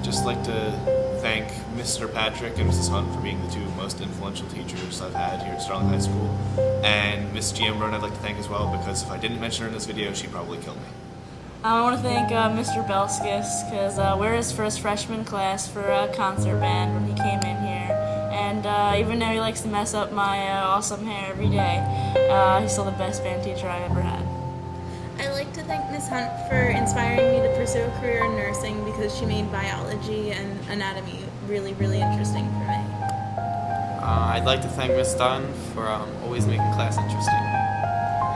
Just like to thank Mr. Patrick and Mrs. Hunt for being the two most influential teachers I've had here at Sterling High School. And Miss Giambron I'd like to thank as well, because if I didn't mention her in this video, she'd probably kill me. I want to thank Mr. Belskis, because we're his first freshman class for a concert band when he came in here. And even though he likes to mess up my awesome hair every day, he's still the best band teacher I ever had. I'd like to thank Ms. Hunt for inspiring me to pursue a career in nursing, because she made biology and anatomy really, really interesting for me. I'd like to thank Ms. Dunn for always making class interesting.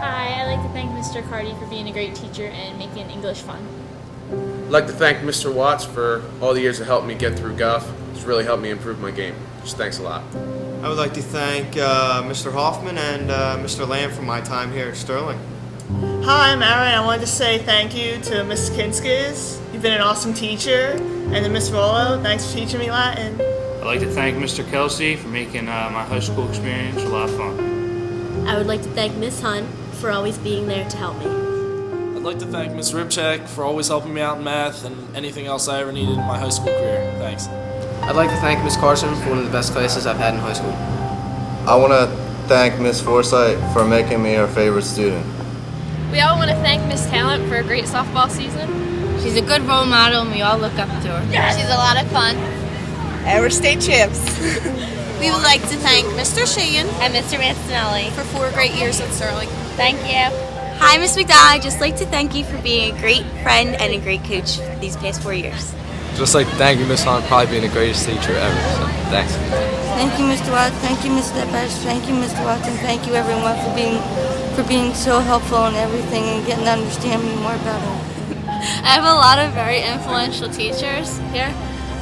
Hi, I'd like to thank Mr. Cardy for being a great teacher and making English fun. I'd like to thank Mr. Watts for all the years that helped me get through Guff. It's really helped me improve my game. Just thanks a lot. I would like to thank Mr. Hoffman and Mr. Lamb for my time here at Sterling. Hi, I'm Aaron. I wanted to say thank you to Miss Kinskis. You've been an awesome teacher. And to Miss Rollo, thanks for teaching me Latin. I'd like to thank Mr. Kelsey for making my high school experience a lot of fun. I would like to thank Miss Hunt for always being there to help me. I'd like to thank Ms. Ribchek for always helping me out in math and anything else I ever needed in my high school career. Thanks. I'd like to thank Ms. Carson for one of the best classes I've had in high school. I want to thank Ms. Forsythe for making me her favorite student. We all want to thank Miss Talent for a great softball season. She's a good role model and we all look up to her. Yeah. She's a lot of fun. And we're state champs. We would like to thank Mr. Sheehan And Mr. Mancinelli. for 4 great years at Sterling. Thank you. Hi, Miss McDowell. I'd just like to thank you for being a great friend and a great coach these past 4 years. Just like to thank you, Ms. Hunt, probably being the greatest teacher ever. So, thanks. Thank you, Mr. Watts. Thank you, Mr. Best. Thank you, Mr. Watson. Thank you, everyone, for being so helpful in everything and getting to understand me more better. I have a lot of very influential teachers here.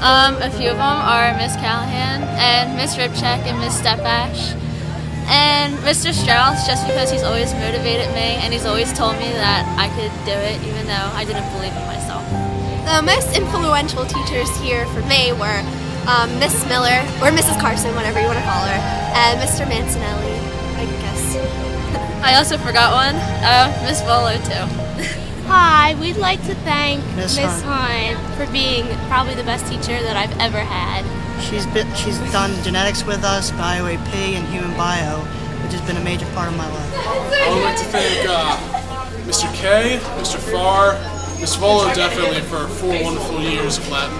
A few of them are Miss Callahan and Miss Ribchek and Miss Stepash. And Mr. Strauss, just because he's always motivated me and he's always told me that I could do it even though I didn't believe in myself. The most influential teachers here for me were Miss Miller, or Mrs. Carson, whatever you want to call her, and Mr. Mancinelli, I guess. I also forgot one, Miss Volo too. Hi, we'd like to thank Miss Hunt for being probably the best teacher that I've ever had. She's done genetics with us, bio AP, and human bio, which has been a major part of my life. I would like to thank Mr. K, Mr. Farr, Miss Volo definitely for 4 wonderful years of Latin.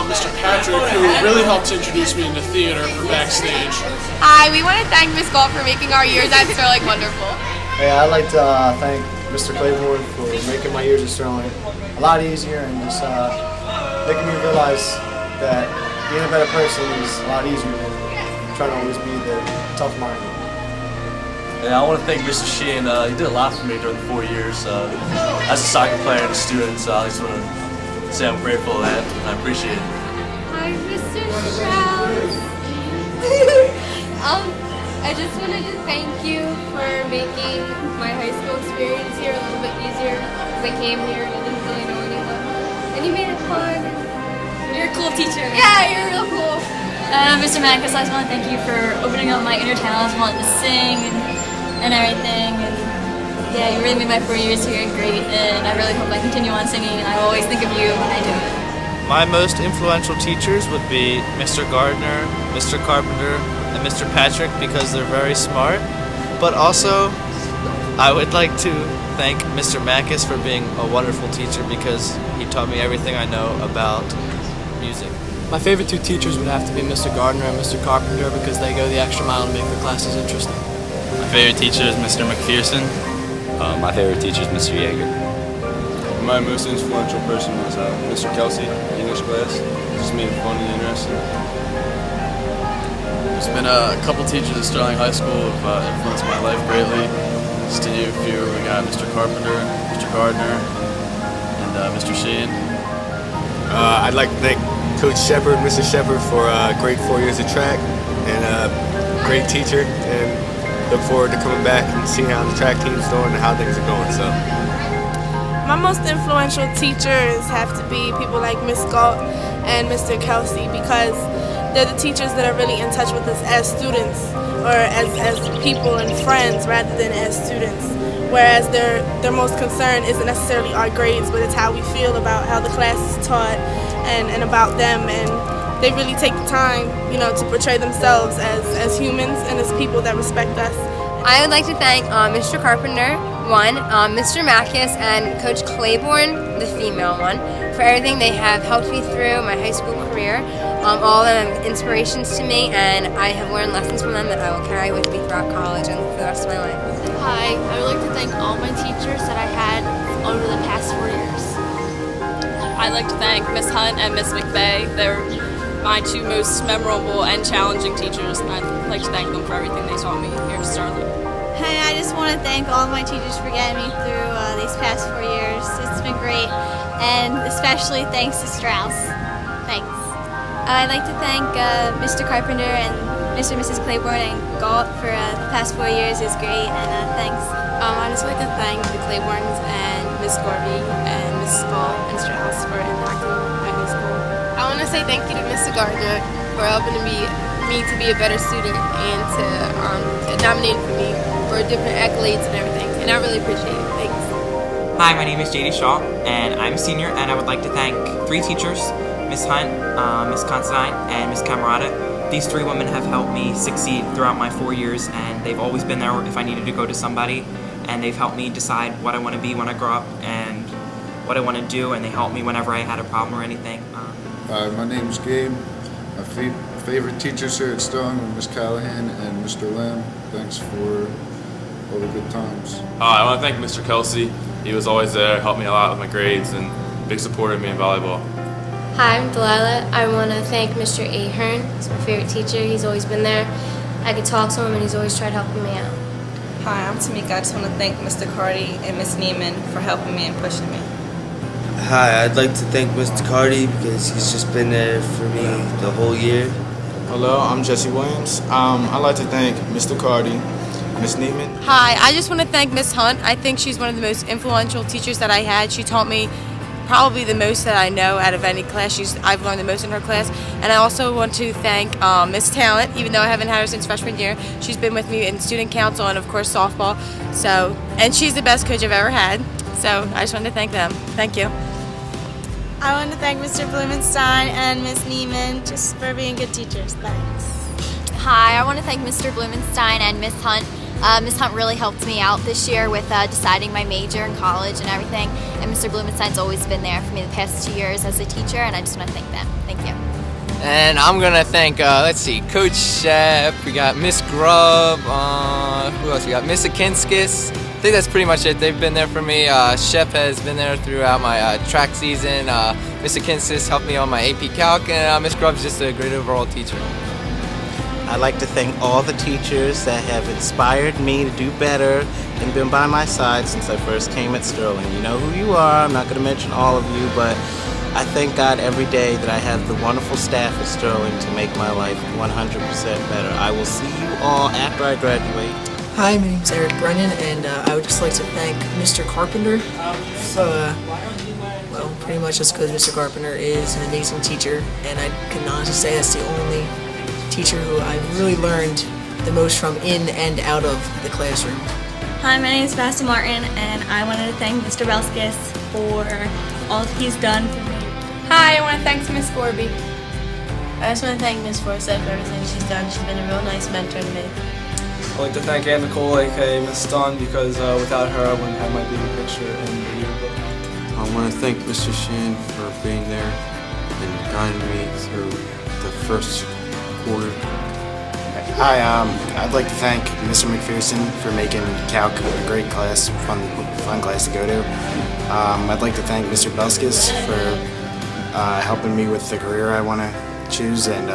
Mr. Patrick, who really helped to introduce me into theater for backstage. Hi, we want to thank Miss Galt for making our years at Sterling wonderful. Hey, I'd like to thank Mr. Claiborne for making my years at Sterling a lot easier and just making me realize that being a better person is a lot easier than trying to always be the tough minded. Yeah, I want to thank Mr. Sheehan. He did a lot for me during the 4 years. As a soccer player and a student, so I just want to say I'm grateful for that and I appreciate it. Hi, Mr. Strauss. I just wanted to thank you for making my high school experience here a little bit easier, because I came here and I didn't really know anyone. And you made it fun. You're a cool teacher. Yeah, you're real cool. Mr. Mackis, I just want to thank you for opening up my inner talents, wanting to sing and everything. And yeah, you really made my 4 years here great, and I really hope I continue on singing, and I will always think of you when I do it. My most influential teachers would be Mr. Gardner, Mr. Carpenter, and Mr. Patrick because they're very smart. But also, I would like to thank Mr. Mackis for being a wonderful teacher because he taught me everything I know about music. My favorite 2 teachers would have to be Mr. Gardner and Mr. Carpenter because they go the extra mile to make the classes interesting. My favorite teacher is Mr. McPherson. My favorite teacher is Mr. Yeager. My most influential person was Mr. Kelsey, English class. Just made it fun and interesting. There's been a couple teachers at Sterling High School who have influenced my life greatly. Just to name a few, we got Mr. Carpenter, Mr. Gardner, and Mr. Sheehan. I'd like to thank Coach Shepard, Mr. Shepard, for a great 4 years of track and a great teacher. And look forward to coming back and seeing how the track team's doing and how things are going. So. My most influential teachers have to be people like Miss Galt and Mr. Kelsey, because they're the teachers that are really in touch with us as students, or as people and friends rather than as students. Whereas their most concern isn't necessarily our grades, but it's how we feel about how the class is taught and about them, and they really take the time, you know, to portray themselves as humans and as people that respect us. I would like to thank Mr. Carpenter, Mr. Mackus, and Coach Claiborne, the female one, for everything they have helped me through my high school career. All of them are inspirations to me, and I have learned lessons from them that I will carry with me throughout college and for the rest of my life. Hi, I would like to thank all my teachers that I had over the past 4 years. I'd like to thank Miss Hunt and Miss McVeigh. They're my two most memorable and challenging teachers, and I'd like to thank them for everything they taught me here at Sterling. Hey, I just want to thank all of my teachers for getting me through these past 4 years. It's been great, and especially thanks to Strauss. Thanks. I'd like to thank Mr. Carpenter and Mr. and Mrs. Claiborne and Galt for the past 4 years. It was great, and thanks. I'd just like to thank the Claibornes and Miss Gorby and Mrs. Galt and Strauss for impacting my high school. I want to say thank you to Mr. Gardner for helping me to be a better student and to nominate for me for different accolades and everything, and I really appreciate it. Thanks. Hi, my name is JD Shaw, and I'm a senior, and I would like to thank 3 teachers, Miss Hunt, Miss Constantine, and Miss Camerata. These 3 women have helped me succeed throughout my 4 years, and they've always been there if I needed to go to somebody, and they've helped me decide what I want to be when I grow up and what I want to do, and they helped me whenever I had a problem or anything. My name is Gabe. My favorite teachers here at Sterling were Miss Callahan and Mr. Lim. Thanks for all the good times. I want to thank Mr. Kelsey. He was always there, helped me a lot with my grades, and big supporter of me in volleyball. Hi, I'm Delilah. I want to thank Mr. Ahern. He's my favorite teacher. He's always been there. I could talk to him, and he's always tried helping me out. Hi, I'm Tamika. I just want to thank Mr. Cardi and Miss Neiman for helping me and pushing me. Hi, I'd like to thank Mr. Cardi because he's just been there for me the whole year. Hello, I'm Jesse Williams. I'd like to thank Mr. Cardi, Miss Neiman. Hi, I just want to thank Miss Hunt. I think she's one of the most influential teachers that I had. She taught me probably the most that I know out of any class. I've learned the most in her class. And I also want to thank Miss Talent, even though I haven't had her since freshman year. She's been with me in student council and of course softball. And she's the best coach I've ever had. So I just want to thank them. Thank you. I want to thank Mr. Blumenstein and Miss Neiman just for being good teachers. Thanks. Hi, I want to thank Mr. Blumenstein and Miss Hunt. Miss Hunt really helped me out this year with deciding my major in college and everything. And Mr. Blumenstein's always been there for me the past 2 years as a teacher, and I just want to thank them. Thank you. And I'm going to thank, Coach Shep, we got Miss Grubb, who else we got? Miss Akinskis. I think that's pretty much it. They've been there for me. Shep has been there throughout my track season. Miss Akinskis helped me on my AP Calc, and Miss Grubb's just a great overall teacher. I'd like to thank all the teachers that have inspired me to do better and been by my side since I first came at Sterling. You know who you are. I'm not going to mention all of you, but I thank God every day that I have the wonderful staff at Sterling to make my life 100% better. I will see you all after I graduate. Hi, my name's Eric Brennan, and I would just like to thank Mr. Carpenter. Well, pretty much just because Mr. Carpenter is an amazing teacher, and I can honestly say that's the only teacher who I've really learned the most from in and out of the classroom. Hi, my name is Basti Martin, and I wanted to thank Mr. Belskis for all he's done for me. Hi, I want to thank Miss Gorby. I just want to thank Miss Forsyth for everything she's done. She's been a real nice mentor to me. I'd like to thank Aunt Nicole, aka Miss Dunn, because without her I wouldn't have my baby picture in the yearbook. I want to thank Mr. Sheehan for being there and guiding me through the first quarter. Hi, I'd like to thank Mr. McPherson for making Calc a great class, fun class to go to. I'd like to thank Mr. Belskis for helping me with the career I want to choose, and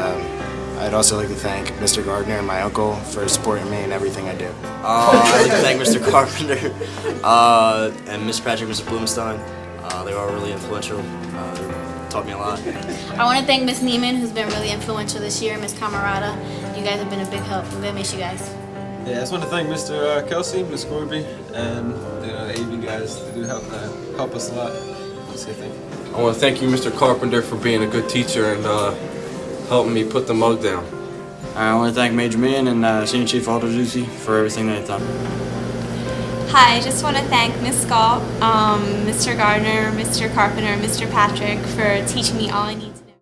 I'd also like to thank Mr. Gardner and my uncle for supporting me in everything I do. I'd like to thank Mr. Carpenter and Miss Patrick, Mr. Blumenstein. They were all really influential. They taught me a lot. I want to thank Miss Neiman, who's been really influential this year, Miss Camerata. You guys have been a big help. I'm going to miss you guys. Yeah, I just want to thank Mr. Kelsey, Miss Gorby, and the AV guys. They do help us a lot. Say thank you. I want to thank you, Mr. Carpenter, for being a good teacher and helping me put the mug down. I want to thank Major Man and Senior Chief Aldridge for everything that they've done. Hi, I just want to thank Miss Galt, Mr. Gardner, Mr. Carpenter, Mr. Patrick for teaching me all I need to know.